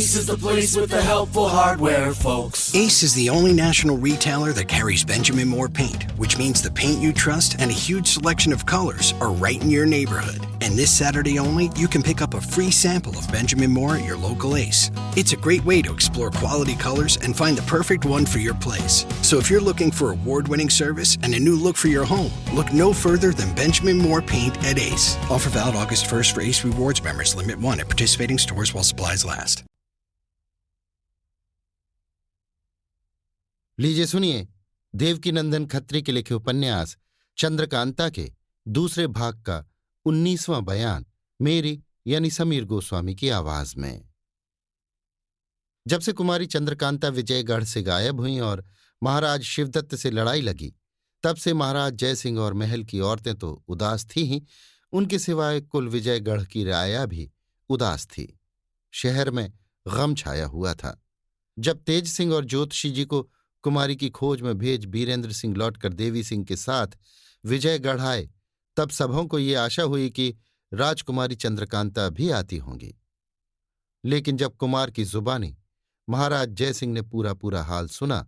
Ace is the place with the helpful hardware, folks. Ace is the only national retailer that carries Benjamin Moore paint, which means the paint you trust and a huge selection of colors are right in your neighborhood. And this Saturday only, you can pick up a free sample of Benjamin Moore at your local Ace. It's a great way to explore quality colors and find the perfect one for your place. So if you're looking for award-winning service and a new look for your home, look no further than Benjamin Moore paint at Ace. Offer valid August 1st for Ace Rewards members. Limit 1 at participating stores while supplies last. लीजिए सुनिए देवकीनंदन खत्री के लिखे उपन्यास चंद्रकांता के दूसरे भाग का 19वां बयान मेरी यानी समीर गोस्वामी की आवाज में। जब से कुमारी चंद्रकांता विजयगढ़ से गायब हुई और महाराज शिवदत्त से लड़ाई लगी, तब से महाराज जयसिंह और महल की औरतें तो उदास थी ही, उनके सिवाय कुल विजयगढ़ की राया भी उदास थी। शहर में गम छाया हुआ था। जब तेज सिंह और ज्योतिषी जी को कुमारी की खोज में भेज बीरेंद्र सिंह लौटकर देवी सिंह के साथ विजयगढ़ आए, तब सबों को ये आशा हुई कि राजकुमारी चंद्रकांता भी आती होंगी। लेकिन जब कुमार की जुबानी महाराज जयसिंह ने पूरा हाल सुना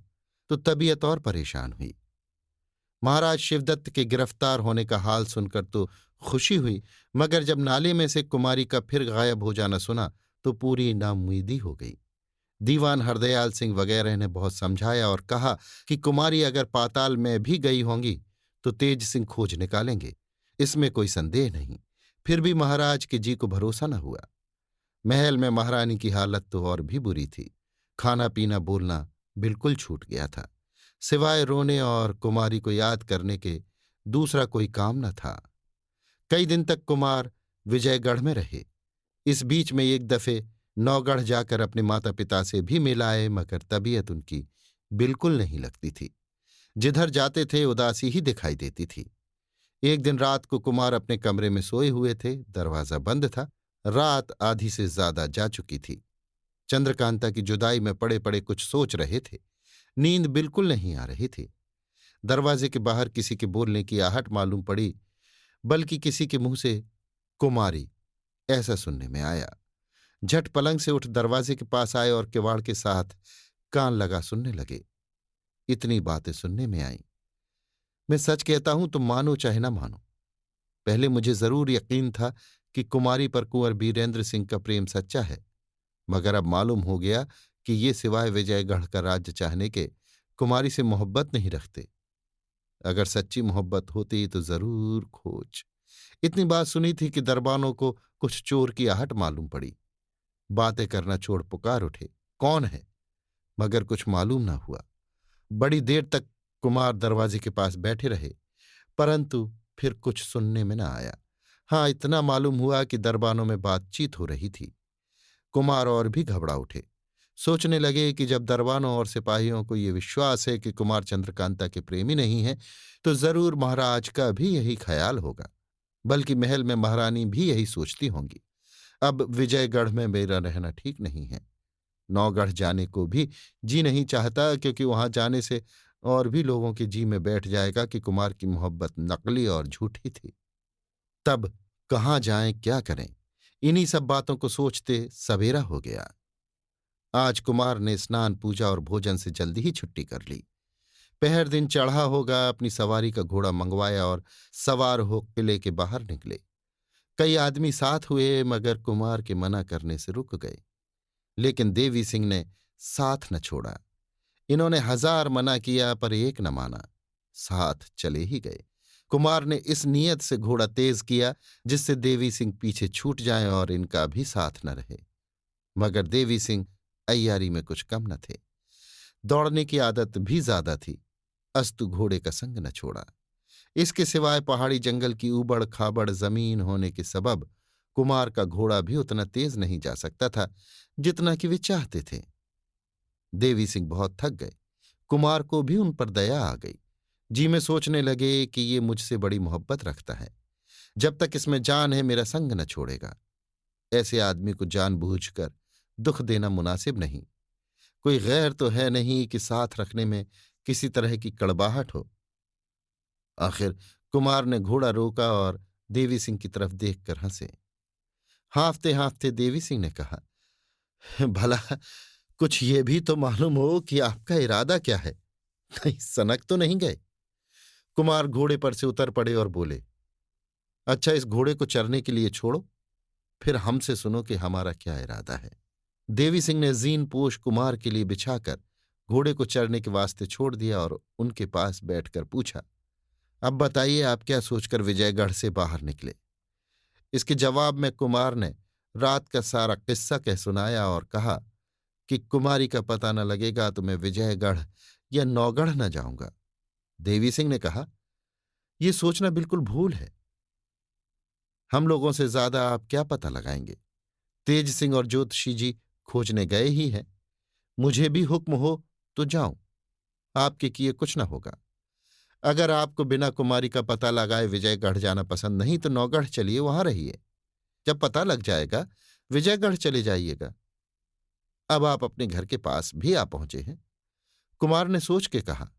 तो तबीयत और परेशान हुई। महाराज शिवदत्त के गिरफ्तार होने का हाल सुनकर तो खुशी हुई, मगर जब नाले में से कुमारी का फिर गायब हो जाना सुना तो पूरी नाउम्मीदी हो गई। दीवान हरदयाल सिंह वगैरह ने बहुत समझाया और कहा कि कुमारी अगर पाताल में भी गई होंगी तो तेज सिंह खोज निकालेंगे, इसमें कोई संदेह नहीं। फिर भी महाराज के जी को भरोसा न हुआ। महल में महारानी की हालत तो और भी बुरी थी। खाना पीना बोलना बिल्कुल छूट गया था। सिवाय रोने और कुमारी को याद करने के दूसरा कोई काम न था। कई दिन तक कुमार विजयगढ़ में रहे। इस बीच में एक दफे नौगढ़ जाकर अपने माता पिता से भी मिलाए, मगर तबीयत उनकी बिल्कुल नहीं लगती थी। जिधर जाते थे उदासी ही दिखाई देती थी। एक दिन रात को कुमार अपने कमरे में सोए हुए थे। दरवाजा बंद था। रात आधी से ज्यादा जा चुकी थी। चंद्रकांता की जुदाई में पड़े पड़े कुछ सोच रहे थे। नींद बिल्कुल नहीं आ रही थी। दरवाजे के बाहर किसी के बोलने की आहट मालूम पड़ी, बल्कि किसी के मुंह से कुमारी, ऐसा सुनने में आया। झट पलंग से उठ दरवाजे के पास आए और किवाड़ के साथ कान लगा सुनने लगे। इतनी बातें सुनने में आईं। मैं सच कहता हूं, तुम मानो चाहे ना मानो, पहले मुझे जरूर यकीन था कि कुमारी पर कुंवर बीरेंद्र सिंह का प्रेम सच्चा है, मगर अब मालूम हो गया कि ये सिवाय विजयगढ़ का राज्य चाहने के कुमारी से मोहब्बत नहीं रखते। अगर सच्ची मोहब्बत होती तो जरूर खोज। इतनी बात सुनी थी कि दरबानों को कुछ चोर की आहट मालूम पड़ी। बातें करना छोड़ पुकार उठे, कौन है? मगर कुछ मालूम ना हुआ। बड़ी देर तक कुमार दरवाजे के पास बैठे रहे, परंतु फिर कुछ सुनने में न आया। हाँ, इतना मालूम हुआ कि दरबानों में बातचीत हो रही थी। कुमार और भी घबरा उठे। सोचने लगे कि जब दरबानों और सिपाहियों को ये विश्वास है कि कुमार चंद्रकांता के प्रेमी नहीं है, तो जरूर महाराज का भी यही ख्याल होगा। बल्कि महल में महारानी भी यही सोचती होंगी। अब विजयगढ़ में मेरा रहना ठीक नहीं है। नौगढ़ जाने को भी जी नहीं चाहता, क्योंकि वहां जाने से और भी लोगों के जी में बैठ जाएगा कि कुमार की मोहब्बत नकली और झूठी थी। तब कहाँ जाएं, क्या करें? इन्हीं सब बातों को सोचते सवेरा हो गया। आज कुमार ने स्नान पूजा और भोजन से जल्दी ही छुट्टी कर ली। पहर दिन चढ़ा होगा, अपनी सवारी का घोड़ा मंगवाया और सवार हो किले के बाहर निकले। कई आदमी साथ हुए, मगर कुमार के मना करने से रुक गए। लेकिन देवी सिंह ने साथ न छोड़ा। इन्होंने 1000 मना किया पर एक न माना। साथ चले ही गए। कुमार ने इस नीयत से घोड़ा तेज किया जिससे देवी सिंह पीछे छूट जाएं और इनका भी साथ न रहे। मगर देवी सिंह अय्यारी में कुछ कम न थे। दौड़ने की आदत भी ज्यादा थी, अस्तु घोड़े का संग न छोड़ा। इसके सिवाय पहाड़ी जंगल की ऊबड़ खाबड़ जमीन होने के सबब कुमार का घोड़ा भी उतना तेज नहीं जा सकता था जितना कि वे चाहते थे। देवी सिंह बहुत थक गए। कुमार को भी उन पर दया आ गई। जी में सोचने लगे कि ये मुझसे बड़ी मोहब्बत रखता है। जब तक इसमें जान है मेरा संग न छोड़ेगा। ऐसे आदमी को जानबूझकर दुख देना मुनासिब नहीं। कोई गैर तो है नहीं कि साथ रखने में किसी तरह की कड़बाहट हो। आखिर कुमार ने घोड़ा रोका और देवी सिंह की तरफ देखकर हंसे। हाँफते हाँफते देवी सिंह ने कहा, भला कुछ ये भी तो मालूम हो कि आपका इरादा क्या है। कहीं सनक तो नहीं गए। कुमार घोड़े पर से उतर पड़े और बोले, अच्छा, इस घोड़े को चरने के लिए छोड़ो, फिर हमसे सुनो कि हमारा क्या इरादा है। देवी सिंह ने जीन पोश कुमार के लिए बिछाकर घोड़े को चरने के वास्ते छोड़ दिया और उनके पास बैठकर पूछा, अब बताइए, आप क्या सोचकर विजयगढ़ से बाहर निकले। इसके जवाब में कुमार ने रात का सारा किस्सा कह सुनाया और कहा कि कुमारी का पता न लगेगा तो मैं विजयगढ़ या नौगढ़ न जाऊंगा। देवी सिंह ने कहा, यह सोचना बिल्कुल भूल है। हम लोगों से ज्यादा आप क्या पता लगाएंगे। तेज सिंह और ज्योतिषी जी खोजने गए ही हैं। मुझे भी हुक्म हो तो जाऊं, आपके किए कुछ न होगा। अगर आपको बिना कुमारी का पता लगाए विजयगढ़ जाना पसंद नहीं तो नौगढ़ चलिए, वहां रहिए। जब पता लग जाएगा विजयगढ़ चले जाइएगा। अब आप अपने घर के पास भी आ पहुंचे हैं। कुमार ने सोच के कहा,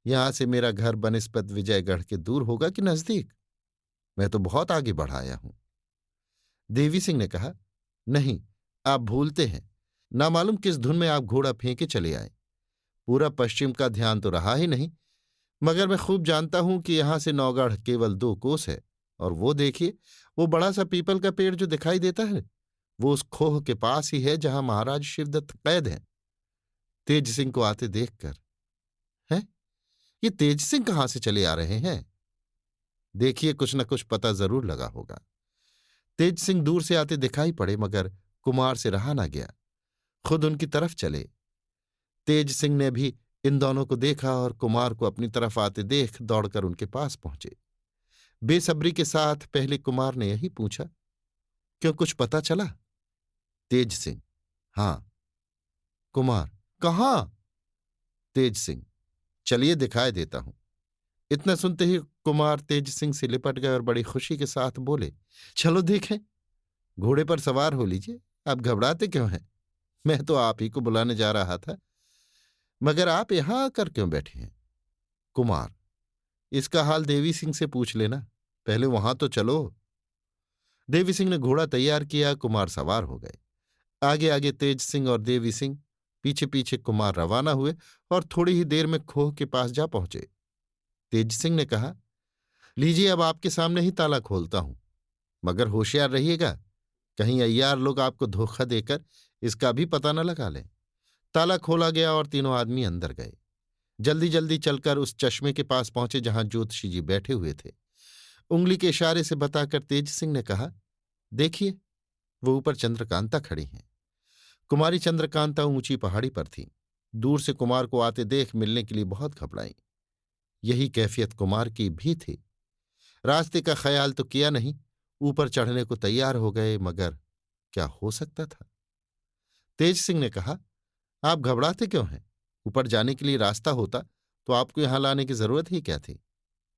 यहां से मेरा घर बनिस्बत विजयगढ़ के दूर होगा कि नजदीक। मैं तो बहुत आगे बढ़ आया हूं। देवी सिंह ने कहा, नहीं, आप भूलते हैं। ना मालूम किस धुन में आप घोड़ा फेंके चले आए। पूरा पश्चिम का ध्यान तो रहा ही नहीं, मगर मैं खूब जानता हूं कि यहां से नौगढ़ केवल 2 कोस है। और वो देखिए, वो बड़ा सा पीपल का पेड़ जो दिखाई देता है, वो उस खोह के पास ही है जहां महाराज शिवदत्त कैद हैं। तेज सिंह को आते देखकर, है, ये तेज सिंह कहां से चले आ रहे हैं? देखिए, कुछ न कुछ पता जरूर लगा होगा। तेज सिंह दूर से आते दिखाई पड़े, मगर कुमार से रहा ना गया, खुद उनकी तरफ चले। तेज सिंह ने भी इन दोनों को देखा और कुमार को अपनी तरफ आते देख दौड़कर उनके पास पहुंचे। बेसब्री के साथ पहले कुमार ने यही पूछा, क्यों, कुछ पता चला? तेज सिंह, हां। कुमार, कहां? तेज सिंह, चलिए दिखाई देता हूं। इतना सुनते ही कुमार तेज सिंह से लिपट गए और बड़ी खुशी के साथ बोले, चलो देखें। घोड़े पर सवार हो लीजिए, आप घबराते क्यों हैं? मैं तो आप ही को बुलाने जा रहा था, मगर आप यहां आकर क्यों बैठे हैं? कुमार, इसका हाल देवी सिंह से पूछ लेना, पहले वहां तो चलो। देवी सिंह ने घोड़ा तैयार किया, कुमार सवार हो गए। आगे आगे तेज सिंह और देवी सिंह, पीछे पीछे कुमार रवाना हुए और थोड़ी ही देर में खोह के पास जा पहुंचे। तेज सिंह ने कहा, लीजिए, अब आपके सामने ही ताला खोलता हूं, मगर होशियार रहिएगा, कहीं अय्यार लोग आपको धोखा देकर इसका भी पता न लगा लें। ताला खोला गया और तीनों आदमी अंदर गए। जल्दी जल्दी चलकर उस चश्मे के पास पहुंचे जहां ज्योतिषी जी बैठे हुए थे। उंगली के इशारे से बताकर तेज सिंह ने कहा, देखिए, वो ऊपर चंद्रकांता खड़ी हैं। कुमारी चंद्रकांता ऊंची पहाड़ी पर थी। दूर से कुमार को आते देख मिलने के लिए बहुत घबराई। यही कैफियत कुमार की भी थी। रास्ते का ख्याल तो किया नहीं, ऊपर चढ़ने को तैयार हो गए, मगर क्या हो सकता था? तेज सिंह ने कहा, आप घबराते क्यों हैं? ऊपर जाने के लिए रास्ता होता तो आपको यहां लाने की जरूरत ही क्या थी?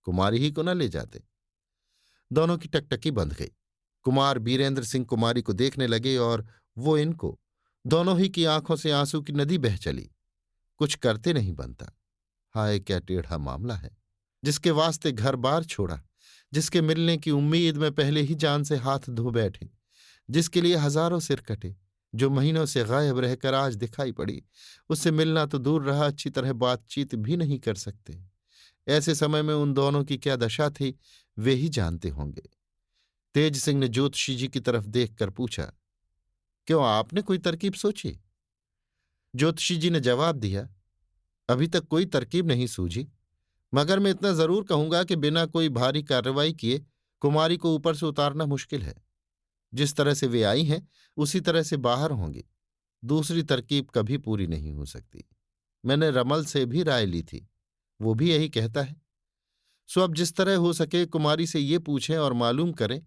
कुमारी ही को न ले जाते। दोनों की टकटकी बंध गई। कुमार बीरेंद्र सिंह कुमारी को देखने लगे और वो इनको। दोनों ही की आंखों से आंसू की नदी बह चली। कुछ करते नहीं बनता। हाय, क्या टेढ़ा मामला है। जिसके वास्ते घर बार छोड़ा, जिसके मिलने की उम्मीद में पहले ही जान से हाथ धो बैठे, जिसके लिए हजारों सिर कटे, जो महीनों से गायब रहकर आज दिखाई पड़ी, उससे मिलना तो दूर रहा, अच्छी तरह बातचीत भी नहीं कर सकते। ऐसे समय में उन दोनों की क्या दशा थी, वे ही जानते होंगे। तेज सिंह ने ज्योतिषी जी की तरफ देखकर पूछा, क्यों, आपने कोई तरकीब सोची? ज्योतिषी जी ने जवाब दिया, अभी तक कोई तरकीब नहीं सूझी, मगर मैं इतना जरूर कहूंगा कि बिना कोई भारी कार्रवाई किए कुमारी को ऊपर से उतारना मुश्किल है। जिस तरह से वे आई हैं उसी तरह से बाहर होंगी। दूसरी तरकीब कभी पूरी नहीं हो सकती। मैंने रमल से भी राय ली थी, वो भी यही कहता है। सो अब जिस तरह हो सके कुमारी से ये पूछें और मालूम करें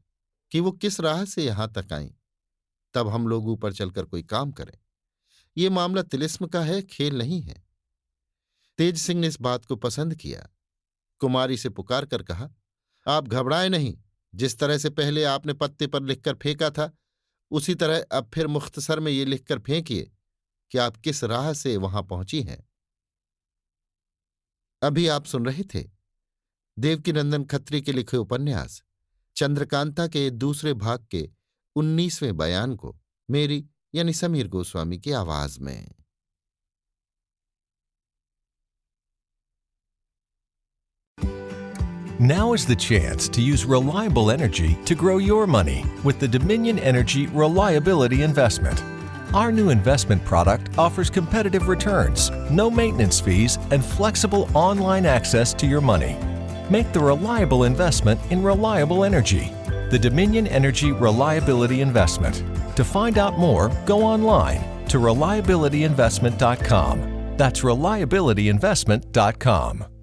कि वो किस राह से यहां तक आई, तब हम लोग ऊपर चलकर कोई काम करें। ये मामला तिलिस्म का है, खेल नहीं है। तेज सिंह ने इस बात को पसंद किया। कुमारी से पुकार कर कहा, आप घबराए नहीं। जिस तरह से पहले आपने पत्ते पर लिखकर फेंका था, उसी तरह अब फिर मुख्तसर में ये लिखकर फेंकिए कि आप किस राह से वहां पहुंची हैं। अभी आप सुन रहे थे देवकीनंदन खत्री के लिखे उपन्यास चंद्रकांता के दूसरे भाग के 19वें बयान को, मेरी यानी समीर गोस्वामी की आवाज में। Now is the chance to use reliable energy to grow your money with the Dominion Energy Reliability Investment. Our new investment product offers competitive returns, no maintenance fees, and flexible online access to your money. Make the reliable investment in reliable energy. The Dominion Energy Reliability Investment. To find out more, go online to reliabilityinvestment.com. That's reliabilityinvestment.com.